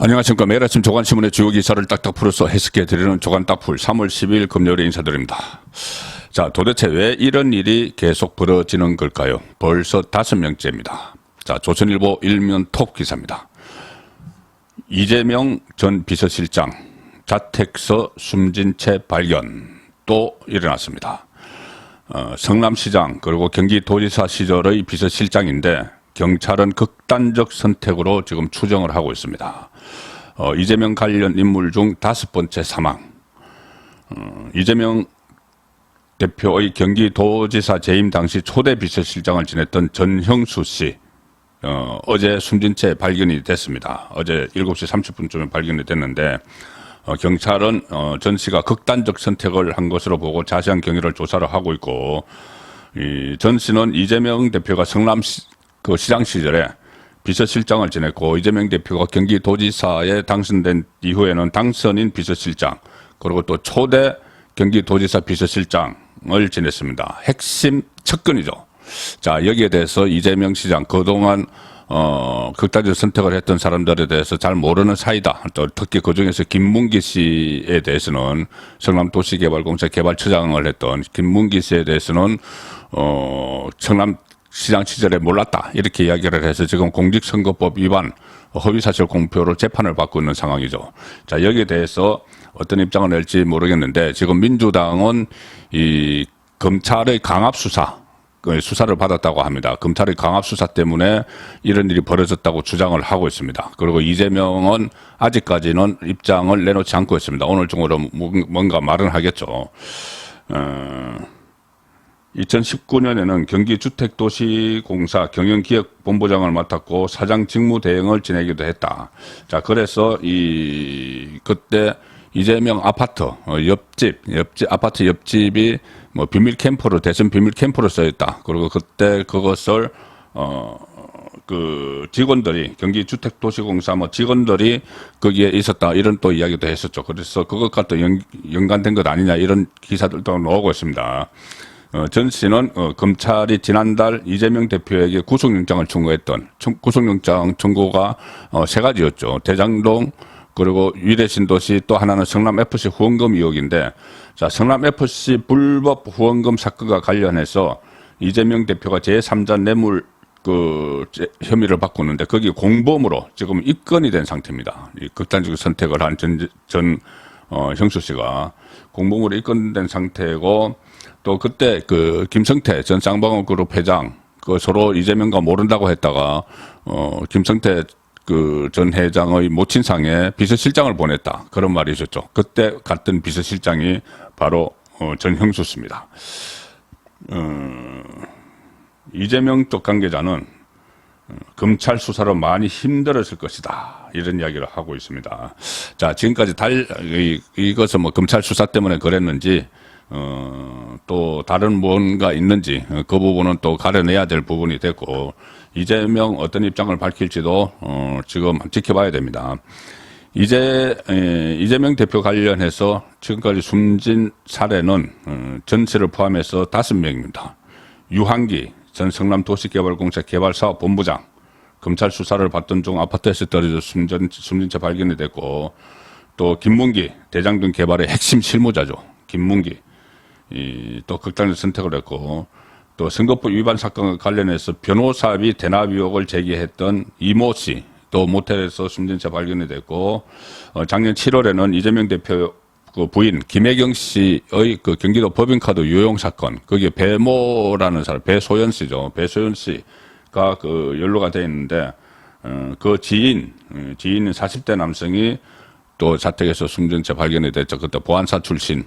안녕하십니까. 매일 아침 조간신문의 주요 기사를 딱딱 풀어서 해석해 드리는 조간딱풀 3월 10일 금요일에 인사드립니다. 자, 도대체 왜 이런 일이 계속 벌어지는 걸까요? 벌써 5명째입니다. 자, 조선일보 일면 톱 기사입니다. 이재명 전 비서실장 자택서 숨진 채 발견 또 일어났습니다. 성남시장 그리고 경기도지사 시절의 비서실장인데 경찰은 극단적 선택으로 지금 추정을 하고 있습니다. 이재명 관련 인물 중 5번째 사망. 이재명 대표의 경기도지사 재임 당시 초대 비서실장을 지냈던 전형수 씨. 어제 숨진 채 발견이 됐습니다. 어제 7시 30분쯤에 발견이 됐는데 경찰은 전 씨가 극단적 선택을 한 것으로 보고 자세한 경위를 조사를 하고 있고, 전 씨는 이재명 대표가 시장 시절에 비서실장을 지냈고, 이재명 대표가 경기도지사에 당선된 이후에는 당선인 비서실장 그리고 또 초대 경기도지사 비서실장을 지냈습니다. 핵심 측근이죠. 자, 여기에 대해서 이재명 시장 그동안 극단적 선택을 했던 사람들에 대해서 잘 모르는 사이다. 또 특히 그중에서 김문기 씨에 대해서는 성남도시개발공사 개발처장을 했던 김문기 씨에 대해서는 성남시장 시절에 몰랐다 이렇게 이야기를 해서 지금 공직선거법 위반 허위사실 공표로 재판을 받고 있는 상황이죠. 자, 여기에 대해서 어떤 입장을 낼지 모르겠는데 지금 민주당은 이 검찰의 강압수사 수사를 받았다고 합니다. 검찰의 강압수사 때문에 이런 일이 벌어졌다고 주장을 하고 있습니다. 그리고 이재명은 아직까지는 입장을 내놓지 않고 있습니다. 오늘 중으로 뭔가 말은 하겠죠. 2019년에는 경기주택도시공사 경영기획본부장을 맡았고 사장 직무대행을 지내기도 했다. 자, 그래서 그때 이재명 아파트 아파트 옆집이 뭐 비밀 캠프로 대선 비밀 캠프로 쓰였다. 그리고 그때 그것을 그 직원들이 경기주택도시공사 직원들이 거기에 있었다 이런 또 이야기도 했었죠. 그래서 그것과 또 연관된 것 아니냐 이런 기사들도 나오고 있습니다. 전 씨는 검찰이 지난달 이재명 대표에게 구속영장을 청구했던 구속영장 청구가 3가지였죠. 대장동 그리고 위례신도시 또 하나는 성남FC 후원금 의혹인데, 자, 성남FC 불법 후원금 사건과 관련해서 이재명 대표가 제3자 뇌물 혐의를 받고 있는데 거기 공범으로 지금 입건이 된 상태입니다. 이 극단적 선택을 한 형수 씨가 공범으로 입건된 상태고, 또 그때 김성태 전 쌍방울그룹 회장 서로 이재명과 모른다고 했다가 김성태 전 회장의 모친상에 비서실장을 보냈다. 그런 말이 있었죠. 그때 갔던 비서실장이 바로 전형수 씨입니다. 이재명 쪽 관계자는 검찰 수사로 많이 힘들었을 것이다. 이런 이야기를 하고 있습니다. 자, 지금까지 이것은 검찰 수사 때문에 그랬는지, 또 다른 뭔가 있는지 그 부분은 또 가려내야 될 부분이 됐고, 이재명 어떤 입장을 밝힐지도 지금 지켜봐야 됩니다. 이재명 대표 관련해서 지금까지 숨진 사례는 전 씨를 포함해서 5명입니다. 유한기 전 성남도시개발공사 개발사업본부장, 검찰 수사를 받던 중 아파트에서 떨어져 숨진 채 발견이 됐고, 또 김문기 대장동 개발의 핵심 실무자죠. 김문기 또 극단적 선택을 했고, 또 선거법 위반 사건과 관련해서 변호사비 대납 의혹을 제기했던 이모 씨, 또 모텔에서 숨진 채 발견이 됐고, 작년 7월에는 이재명 대표 부인 김혜경 씨의 경기도 법인카드 유용 사건, 거기에 배모라는 사람, 배소연 씨죠. 배소연 씨가 연루가 되어 있는데, 그 지인인 40대 남성이 또 자택에서 숨진 채 발견이 됐죠. 그때 보안사 출신.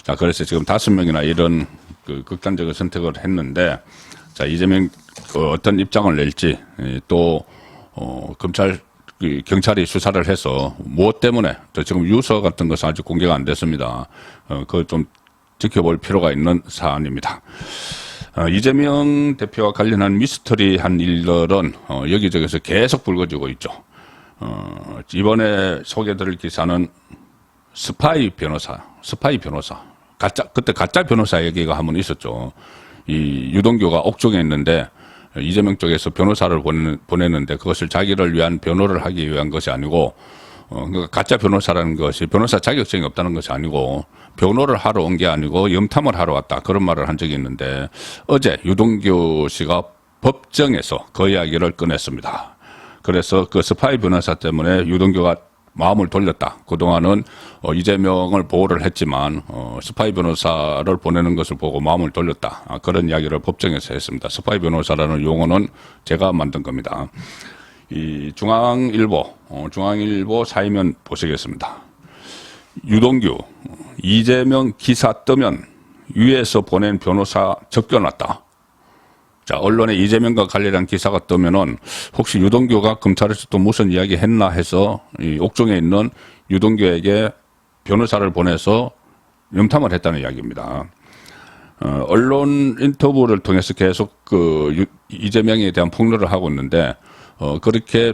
자, 그래서 지금 5명이나 이런 극단적인 선택을 했는데, 자, 이재명 어떤 입장을 낼지, 또 경찰이 수사를 해서 무엇 때문에, 또 지금 유서 같은 것은 아직 공개가 안 됐습니다. 그걸 좀 지켜볼 필요가 있는 사안입니다. 이재명 대표와 관련한 미스터리한 일들은 여기저기서 계속 불거지고 있죠. 이번에 소개드릴 기사는 스파이 변호사. 그때 가짜 변호사 얘기가 한번 있었죠. 이 유동규가 옥중에 있는데, 이재명 쪽에서 변호사를 보내는데 그것을 자기를 위한 변호를 하기 위한 것이 아니고 그러니까 가짜 변호사라는 것이 변호사 자격증이 없다는 것이 아니고 변호를 하러 온 게 아니고 염탐을 하러 왔다 그런 말을 한 적이 있는데 어제 유동규 씨가 법정에서 그 이야기를 꺼냈습니다. 그래서 그 스파이 변호사 때문에 유동규가 마음을 돌렸다. 그동안은 이재명을 보호를 했지만 스파이 변호사를 보내는 것을 보고 마음을 돌렸다. 그런 이야기를 법정에서 했습니다. 스파이 변호사라는 용어는 제가 만든 겁니다. 이 중앙일보 사이면 보시겠습니다. 유동규, 이재명 기사 뜨면 위에서 보낸 변호사 접견왔다. 자, 언론에 이재명과 관련한 기사가 뜨면은 혹시 유동규가 검찰에서 또 무슨 이야기 했나 해서 이 옥중에 있는 유동규에게 변호사를 보내서 염탐을 했다는 이야기입니다. 언론 인터뷰를 통해서 계속 이재명에 대한 폭로를 하고 있는데, 그렇게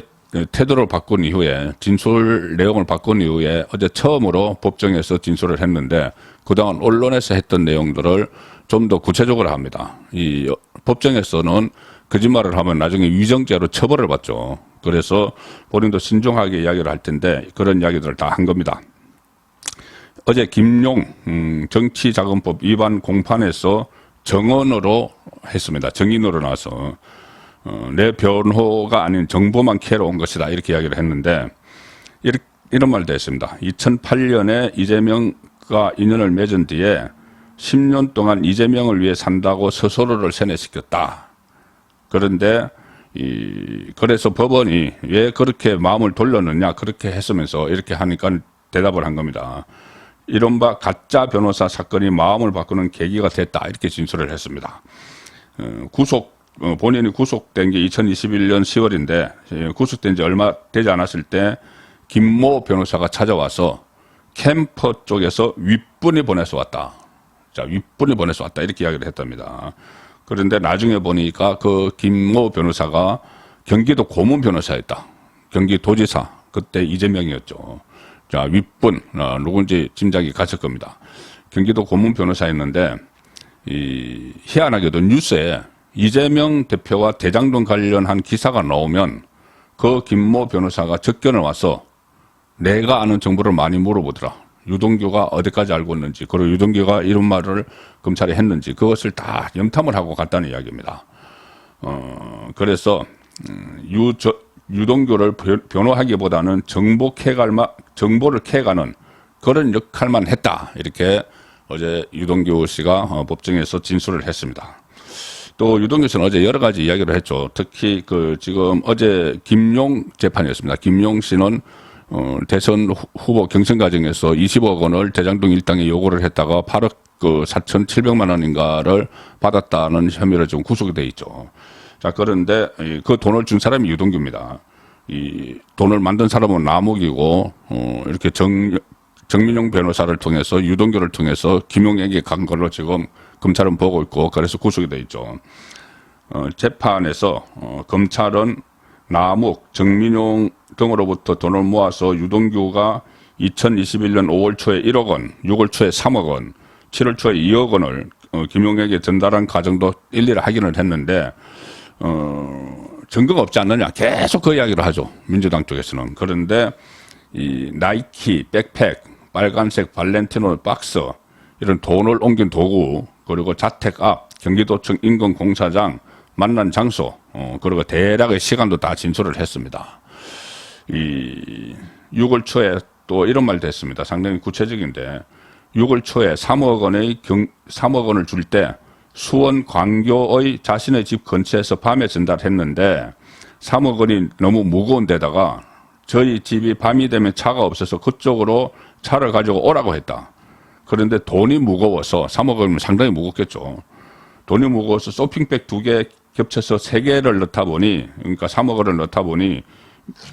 태도를 바꾼 이후에 진술 내용을 바꾼 이후에 어제 처음으로 법정에서 진술을 했는데 그동안 언론에서 했던 내용들을 좀 더 구체적으로 합니다. 이 법정에서는 거짓말을 하면 나중에 위정죄로 처벌을 받죠. 그래서 본인도 신중하게 이야기를 할 텐데 그런 이야기들을 다 한 겁니다. 어제 김용 정치자금법 위반 공판에서 정언으로 했습니다. 정인으로 나와서 내 변호가 아닌 정보만 캐러 온 것이다 이렇게 이야기를 했는데 이런 말도 했습니다. 2008년에 이재명과 인연을 맺은 뒤에 10년 동안 이재명을 위해 산다고 스스로를 세뇌시켰다. 그런데 그래서 법원이 왜 그렇게 마음을 돌렸느냐 그렇게 했으면서 이렇게 하니까 대답을 한 겁니다. 이른바 가짜 변호사 사건이 마음을 바꾸는 계기가 됐다 이렇게 진술을 했습니다. 본인이 구속된 게 2021년 10월인데 구속된 지 얼마 되지 않았을 때 김모 변호사가 찾아와서 캠퍼 쪽에서 윗분이 보내서 왔다. 자, 윗분이 보내서 왔다 이렇게 이야기를 했답니다. 그런데 나중에 보니까 그 김모 변호사가 경기도 고문 변호사였다. 경기도지사 그때 이재명이었죠. 자, 윗분 누군지 짐작이 갔을 겁니다. 경기도 고문 변호사였는데 희한하게도 뉴스에 이재명 대표와 대장동 관련한 기사가 나오면 그 김모 변호사가 접견을 와서 내가 아는 정보를 많이 물어보더라. 유동규가 어디까지 알고 있는지 그리고 유동규가 이런 말을 검찰에 했는지 그것을 다 염탐을 하고 갔다는 이야기입니다. 그래서 유동규를 변호하기보다는 정보를 캐가는 그런 역할만 했다. 이렇게 어제 유동규 씨가 법정에서 진술을 했습니다. 또 유동규 씨는 어제 여러 가지 이야기를 했죠. 특히 지금 어제 김용 재판이었습니다. 김용 씨는 대선 후보 경선 과정에서 20억 원을 대장동 일당에 요구를 했다가 8억 4,700만 원인가를 받았다는 혐의로 지금 구속이 돼 있죠. 자, 그런데 그 돈을 준 사람이 유동규입니다. 이 돈을 만든 사람은 남욱이고 이렇게 정민용 변호사를 통해서 유동규를 통해서 김용에게 간 걸로 지금 검찰은 보고 있고 그래서 구속이 돼 있죠. 재판에서 검찰은 남욱, 정민용 등으로부터 돈을 모아서 유동규가 2021년 5월 초에 1억 원, 6월 초에 3억 원, 7월 초에 2억 원을 김용에게 전달한 과정도 일일이 확인을 했는데 증거가 없지 않느냐 계속 그 이야기를 하죠. 민주당 쪽에서는. 그런데 이 나이키, 백팩, 빨간색 발렌티노 박스 이런 돈을 옮긴 도구 그리고 자택 앞, 경기도청 인근공사장 만난 장소 그리고 대략의 시간도 다 진술을 했습니다. 6월 초에 또 이런 말도 했습니다. 상당히 구체적인데 6월 초에 3억 원을 줄 때 수원 광교의 자신의 집 근처에서 밤에 전달했는데 3억 원이 너무 무거운 데다가 저희 집이 밤이 되면 차가 없어서 그쪽으로 차를 가지고 오라고 했다. 그런데 돈이 무거워서 3억 원이면 상당히 무겁겠죠. 돈이 무거워서 쇼핑백 2개 겹쳐서 3개를 넣다 보니 그러니까 3억 원을 넣다 보니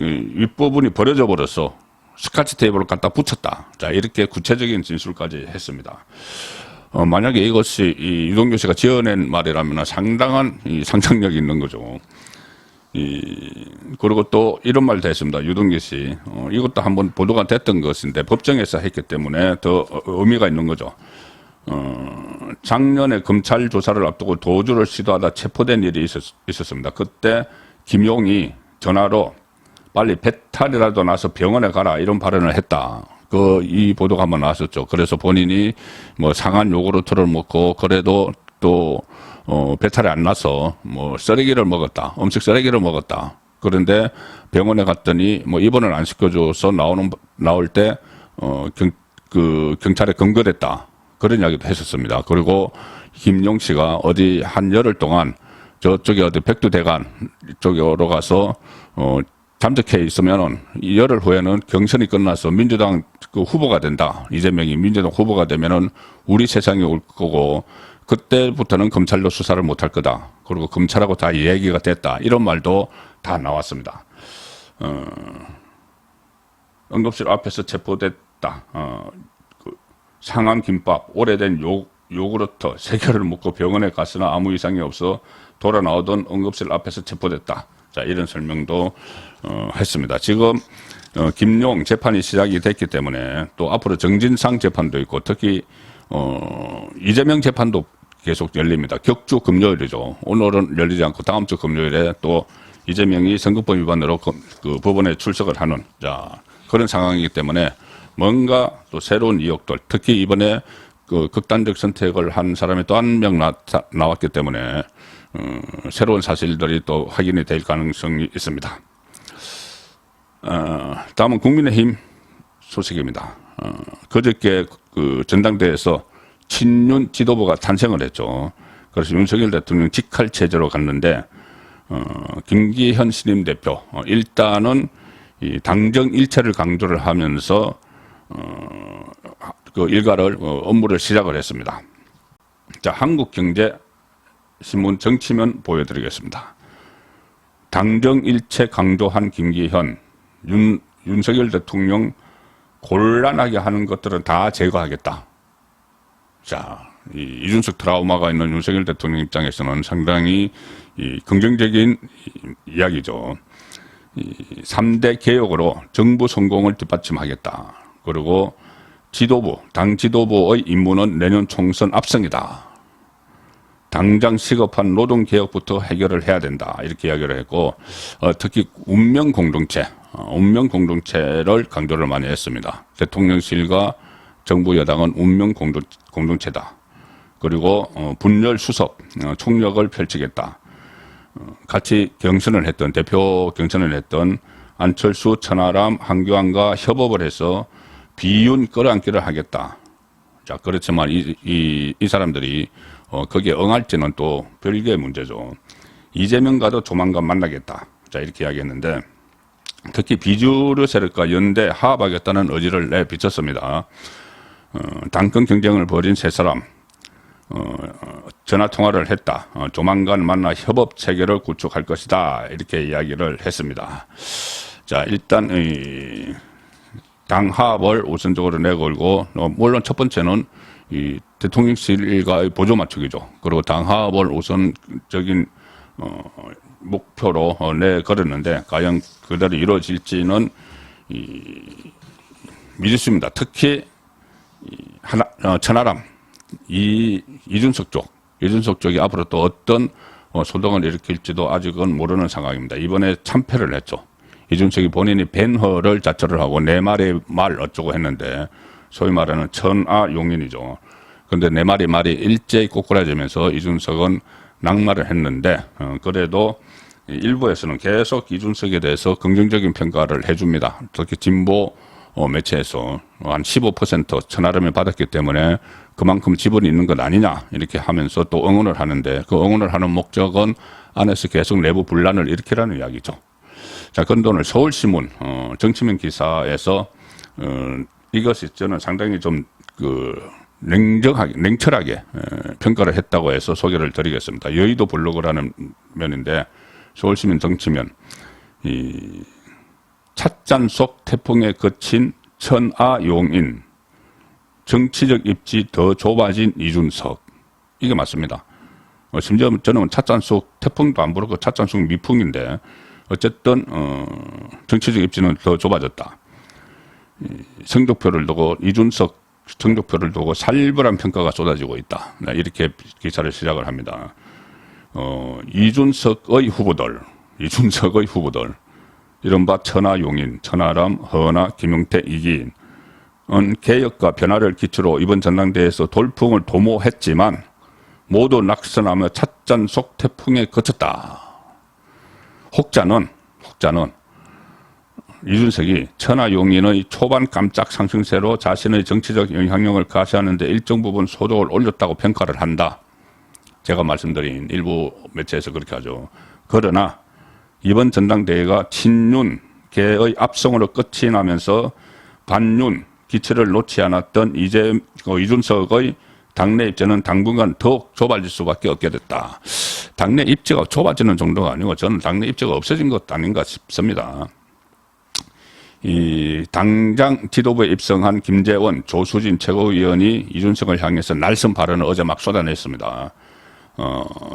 윗부분이 버려져 버려서 스카치 테이프를 갖다 붙였다. 자, 이렇게 구체적인 진술까지 했습니다. 만약에 이것이 유동규 씨가 지어낸 말이라면 상당한 상상력이 있는 거죠. 그리고 또 이런 말도 했습니다. 유동규 씨. 이것도 한번 보도가 됐던 것인데 법정에서 했기 때문에 더 의미가 있는 거죠. 작년에 검찰 조사를 앞두고 도주를 시도하다 체포된 일이 있었습니다. 그때 김용이 전화로 빨리 배탈이라도 나서 병원에 가라 이런 발언을 했다. 이 보도가 한번 나왔었죠. 그래서 본인이 뭐 상한 요구르트를 먹고 그래도 또 배탈이 안 나서 뭐 쓰레기를 먹었다. 음식 쓰레기를 먹었다. 그런데 병원에 갔더니 뭐 입원을 안 시켜줘서 나올 때 경찰에 검거됐다. 그런 이야기도 했었습니다. 그리고 김용 씨가 어디 한 열흘 동안 저쪽에 어디 백두대간 쪽으로 가서 잠적해 있으면은 열흘 후에는 경선이 끝나서 민주당 후보가 된다. 이재명이 민주당 후보가 되면은 우리 세상이 올 거고 그때부터는 검찰로 수사를 못할 거다. 그리고 검찰하고 다 얘기가 됐다. 이런 말도 다 나왔습니다. 응급실 앞에서 체포됐다. 상암 김밥, 오래된 요구르트 3개를 먹고 병원에 갔으나 아무 이상이 없어 돌아 나오던 응급실 앞에서 체포됐다. 자, 이런 설명도 했습니다. 지금 김용 재판이 시작이 됐기 때문에 또 앞으로 정진상 재판도 있고 특히 이재명 재판도 계속 열립니다. 격주 금요일이죠. 오늘은 열리지 않고 다음 주 금요일에 또 이재명이 선거법 위반으로 그 법원에 출석을 하는 그런 상황이기 때문에 뭔가 또 새로운 의혹들, 특히 이번에 그 극단적 선택을 한 사람이 또 한 명 나왔기 때문에 새로운 사실들이 또 확인이 될 가능성이 있습니다. 다음은 국민의힘 소식입니다. 그저께 그 전당대회에서 친윤 지도부가 탄생을 했죠. 그래서 윤석열 대통령 직할 체제로 갔는데 김기현 신임 대표 일단은 이 당정 일체를 강조를 하면서 그 일가를 업무를 시작을 했습니다. 자, 한국경제신문 정치면 보여드리겠습니다. 당정 일체 강조한 김기현, 윤석열 대통령 곤란하게 하는 것들은 다 제거하겠다. 자, 이준석 트라우마가 있는 윤석열 대통령 입장에서는 상당히 긍정적인 이야기죠. 3대 개혁으로 정부 성공을 뒷받침하겠다. 그리고 당 지도부의 임무는 내년 총선 압승이다. 당장 시급한 노동개혁부터 해결을 해야 된다. 이렇게 이야기를 했고 특히 운명 공동체를 강조를 많이 했습니다. 대통령실과 정부 여당은 운명 공동체다. 그리고 분열 수습, 총력을 펼치겠다. 같이 대표 경선을 했던 안철수, 천하람, 한교안과 협업을 해서 비윤 끌어안기를 하겠다. 자, 그렇지만 이 사람들이 거기에 응할지는 또 별개의 문제죠. 이재명과도 조만간 만나겠다. 자, 이렇게 이야기했는데 특히 비주류 세력과 연대 화합하겠다는 의지를 내비쳤습니다. 당권 경쟁을 벌인 세 사람 전화 통화를 했다. 조만간 만나 협업 체계를 구축할 것이다. 이렇게 이야기를 했습니다. 자, 일단 당 화합을 우선적으로 내걸고 물론 첫 번째는 이 대통령실과의 보조 맞추기죠. 그리고 당 화합을 우선적인 목표로 내걸었는데 과연 그대로 이루어질지는 미지수입니다. 특히 천하람 이준석 쪽이 앞으로 또 어떤 소동을 일으킬지도 아직은 모르는 상황입니다. 이번에 참패를 했죠. 이준석이 본인이 벤허를 자처를 하고 네 마리 말 어쩌고 했는데 소위 말하는 천하용인이죠. 그런데 네 마리 말이 일제히 꼬꾸라지면서 이준석은 낙마를 했는데 그래도 일부에서는 계속 이준석에 대해서 긍정적인 평가를 해줍니다. 특히 진보 매체에서 한 15% 천하람을 받았기 때문에 그만큼 지분이 있는 것 아니냐 이렇게 하면서 또 응원을 하는데 그 응원을 하는 목적은 안에서 계속 내부 분란을 일으키라는 이야기죠. 자, 그런데 오늘 서울신문 정치면 기사에서 이것이 저는 상당히 좀 냉철하게 평가를 했다고 해서 소개를 드리겠습니다. 여의도 블로그라는 면인데 서울시민 정치면 찻잔 속 태풍에 그친 천하용인 정치적 입지 더 좁아진 이준석 이게 맞습니다. 심지어 저는 찻잔 속 태풍도 안 부르고 찻잔 속 미풍인데 어쨌든 정치적 입지는 더 좁아졌다. 성적표를 두고 이준석 성적표를 두고 살벌한 평가가 쏟아지고 있다. 이렇게 기사를 시작을 합니다. 이준석의 후보들, 이른바 천하용인, 천하람, 허나, 김용태, 이기인은 개혁과 변화를 기초로 이번 전당대회에서 돌풍을 도모했지만 모두 낙선하며 찻잔 속 태풍에 그쳤다. 혹자는 이준석이 천하용인의 초반 깜짝 상승세로 자신의 정치적 영향력을 가시하는 데 일정 부분 소득을 올렸다고 평가를 한다. 제가 말씀드린 일부 매체에서 그렇게 하죠. 그러나 이번 전당대회가 친윤계의 압승으로 끝이 나면서 반윤 기치를 놓지 않았던 이준석의 당내 입지는 당분간 더욱 좁아질 수밖에 없게 됐다. 당내 입지가 좁아지는 정도가 아니고 저는 당내 입지가 없어진 것 아닌가 싶습니다. 이 당장 지도부에 입성한 김재원, 조수진 최고위원이 이준석을 향해서 날선 발언을 어제 막 쏟아냈습니다.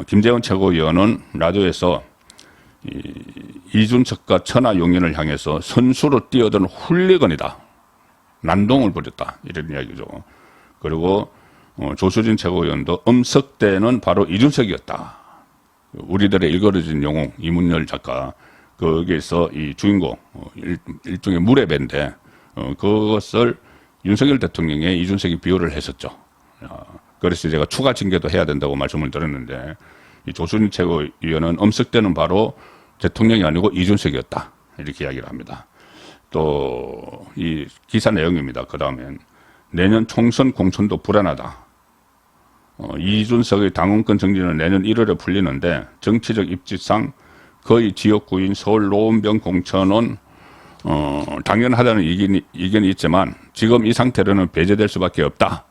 김재원 최고위원은 라디오에서 이준석과 천하용인을 향해서 선수로 뛰어든 훌리건이다. 난동을 부렸다. 이런 이야기죠. 그리고 조수진 최고위원도 음석대는 바로 이준석이었다. 우리들의 일거러진 영웅 이문열 작가 거기에서 이 주인공 일종의 물의 배인데 그것을 윤석열 대통령에 이준석이 비유를 했었죠. 그래서 제가 추가 징계도 해야 된다고 말씀을 드렸는데 이 조수진 최고위원은 음석대는 바로 대통령이 아니고 이준석이었다. 이렇게 이야기를 합니다. 또 이 기사 내용입니다. 그 다음엔 내년 총선 공천도 불안하다. 이준석의 당원권 정지는 내년 1월에 풀리는데 정치적 입지상 거의 지역구인 서울 노원병 공천은 당연하다는 의견이 있지만 지금 이 상태로는 배제될 수밖에 없다.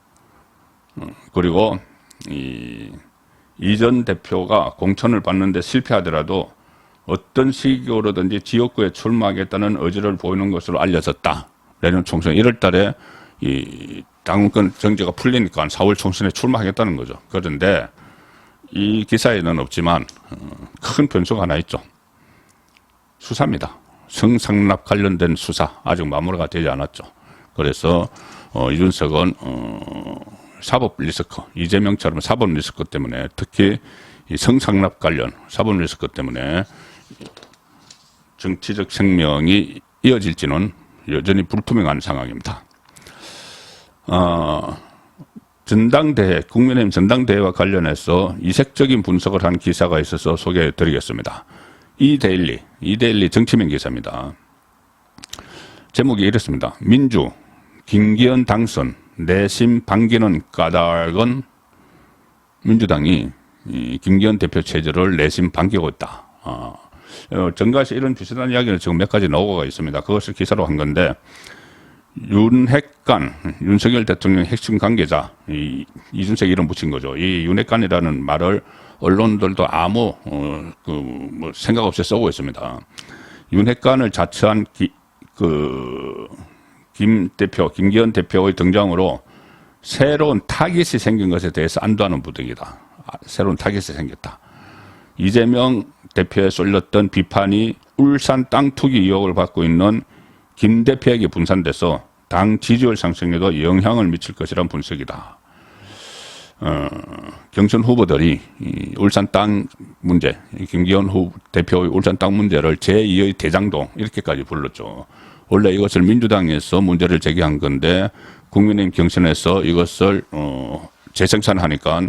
그리고 이전 대표가 공천을 받는데 실패하더라도 어떤 시기로든지 지역구에 출마하겠다는 의지를 보이는 것으로 알려졌다. 내년 총선 1월 달에 이 당원권 정지가 풀리니까 4월 총선에 출마하겠다는 거죠. 그런데 이 기사에는 없지만 큰 변수가 하나 있죠. 수사입니다. 성상납 관련된 수사 아직 마무리가 되지 않았죠. 그래서 이준석은 사법 리스크, 이재명처럼 사법 리스크 때문에 특히 이 성상납 관련 사법 리스크 때문에 정치적 생명이 이어질지는 여전히 불투명한 상황입니다. 전당대회, 국민의힘 전당대회와 관련해서 이색적인 분석을 한 기사가 있어서 소개해 드리겠습니다. 이데일리 정치면 기사입니다. 제목이 이렇습니다. 민주, 김기현 당선, 내심 반기는 까닭은 민주당이 김기현 대표 체제를 내심 반기고 있다. 정가에서 이런 비슷한 이야기는 지금 몇 가지 나오고 있습니다. 그것을 기사로 한 건데 윤핵관, 윤석열 대통령 핵심 관계자, 이준석 이름 붙인 거죠. 이 윤핵관이라는 말을 언론들도 아무 생각 없이 쓰고 있습니다. 윤핵관을 자처한 김기현 대표의 등장으로 새로운 타깃이 생긴 것에 대해서 안도하는 부분이다. 새로운 타깃이 생겼다. 이재명 대표에 쏠렸던 비판이 울산 땅 투기 의혹을 받고 있는 김 대표에게 분산돼서 당 지지율 상승에도 영향을 미칠 것이란 분석이다. 경선 후보들이 이 울산 땅 문제, 김기현 대표의 울산 땅 문제를 제2의 대장동 이렇게까지 불렀죠. 원래 이것을 민주당에서 문제를 제기한 건데 국민의힘 경선에서 이것을 재생산하니까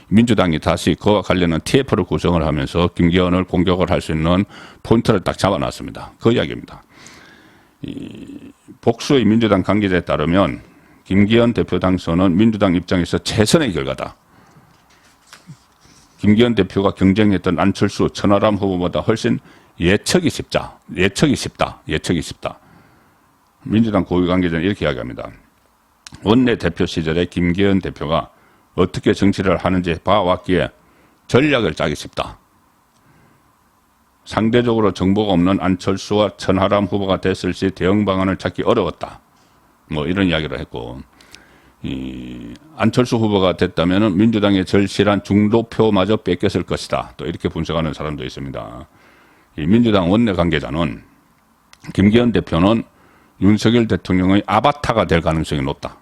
민주당이 다시 그와 관련한 TF를 구성을 하면서 김기현을 공격을 할 수 있는 포인트를 딱 잡아놨습니다. 그 이야기입니다. 복수의 민주당 관계자에 따르면 김기현 대표 당선은 민주당 입장에서 최선의 결과다. 김기현 대표가 경쟁했던 안철수, 천하람 후보보다 훨씬 예측이 쉽다. 민주당 고위 관계자는 이렇게 이야기합니다. 원내대표 시절에 김기현 대표가 어떻게 정치를 하는지 봐왔기에 전략을 짜기 쉽다. 상대적으로 정보가 없는 안철수와 천하람 후보가 됐을 시 대응 방안을 찾기 어려웠다. 이런 이야기를 했고, 안철수 후보가 됐다면 민주당의 절실한 중도표마저 뺏겼을 것이다. 또 이렇게 분석하는 사람도 있습니다. 이 민주당 원내 관계자는 김기현 대표는 윤석열 대통령의 아바타가 될 가능성이 높다.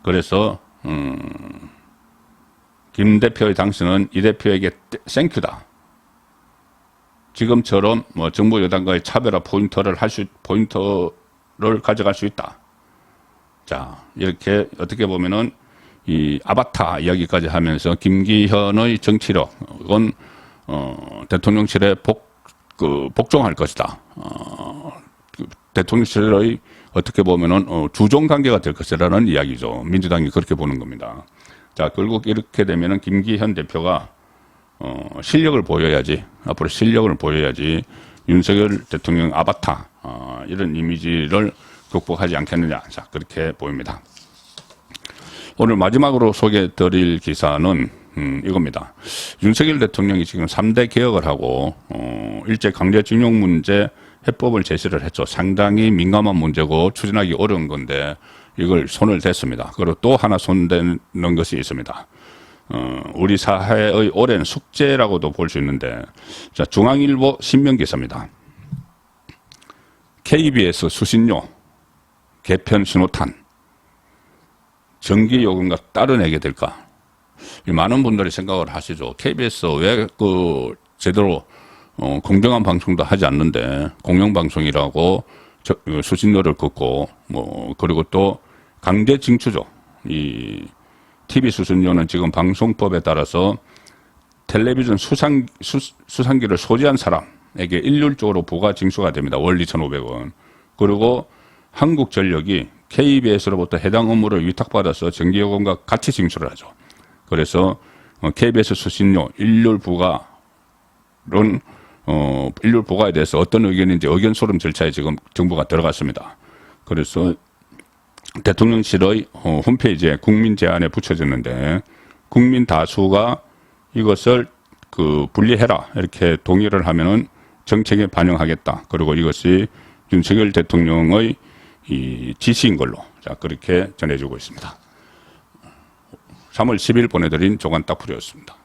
그래서 김 대표의 당선은 이 대표에게 땡큐다. 지금처럼 뭐 정부 여당과의 차별화 포인트를 가져갈 수 있다. 자, 이렇게 어떻게 보면은 이 아바타 이야기까지 하면서 김기현의 정치력은 대통령실에 복종할 것이다. 대통령실의 어떻게 보면은 주종 관계가 될 것이라는 이야기죠. 민주당이 그렇게 보는 겁니다. 자, 결국 이렇게 되면은 김기현 대표가 실력을 보여야지, 앞으로 실력을 보여야지 윤석열 대통령 아바타 이런 이미지를 극복하지 않겠느냐. 자, 그렇게 보입니다. 오늘 마지막으로 소개해드릴 기사는 이겁니다. 윤석열 대통령이 지금 3대 개혁을 하고 일제 강제징용 문제 해법을 제시를 했죠. 상당히 민감한 문제고 추진하기 어려운 건데 이걸 손을 댔습니다. 그리고 또 하나 손대는 것이 있습니다. 우리 사회의 오랜 숙제라고도 볼 수 있는데, 자, 중앙일보 신명기사입니다. KBS 수신료 개편 신호탄 전기요금과 따로 내게 될까? 많은 분들이 생각을 하시죠. KBS 왜 제대로 공정한 방송도 하지 않는데 공영방송이라고 수신료를 걷고 그리고 또 강제 징수죠. 이 TV 수신료는 지금 방송법에 따라서 텔레비전 수상기를 소지한 사람에게 일률적으로 부가 징수가 됩니다. 월 2,500원. 그리고 한국전력이 KBS로부터 해당 업무를 위탁받아서 전기요금과 같이 징수를 하죠. 그래서 KBS 수신료 일률 부과에 대해서 어떤 의견인지 의견 소름 절차에 지금 정부가 들어갔습니다. 그래서 대통령실의 홈페이지에 국민 제안에 붙여졌는데 국민 다수가 이것을 분리해라 이렇게 동의를 하면은 정책에 반영하겠다. 그리고 이것이 윤석열 대통령의 이 지시인 걸로 자 그렇게 전해주고 있습니다. 3월 10일 보내드린 조간딱풀이었습니다.